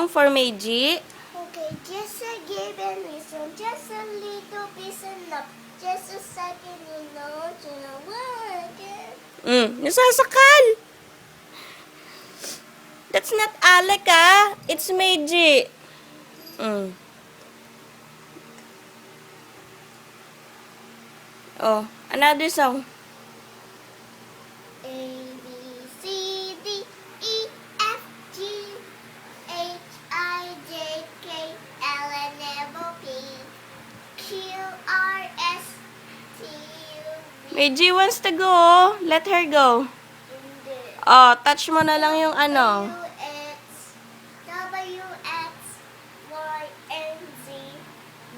song for Meiji? Okay, just a given reason, just a little bit enough, just a second, you know, to work. Nasasakal. That's not Alec, ah. It's Meiji. Oh, another song. A, B, C, D, E, F, G, H, I, J, K, L, M, N, O, P, Q, R, S, T, U, V, Meiji wants to go. Let her go. Oh, touch mo na lang yung ano. X, W, X, Y, and Z.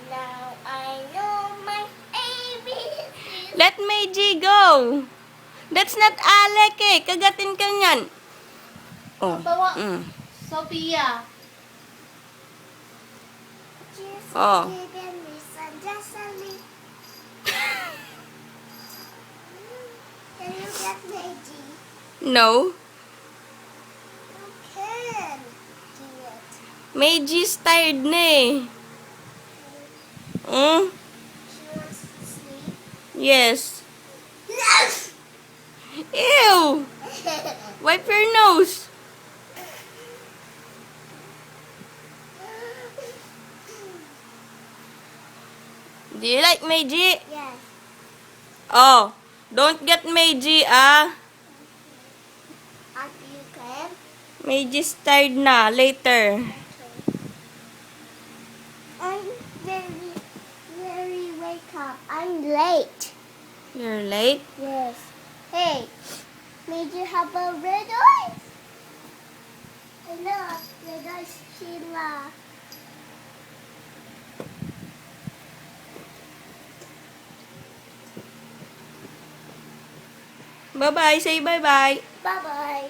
Now I know my ABCs. Let Meiji go. That's not Alec eh. Kagatin ka niyan. Oh. Bawa. Sophia. Just Oh. given reason, just a little. Can you get Meiji? No. You can do it. Meiji's tired na eh. She wants to sleep. Yes. Yes! Ew. Wipe your nose. Do you like Meiji? Yes. Oh. Don't get Meiji, ah. Up you can. Meiji's tired na. Later. I'm very wake up. I'm late. You're late? Yes. Hey, did you have a red eyes? Hello, red eyes Sheila. Bye-bye. Say bye-bye. Bye bye.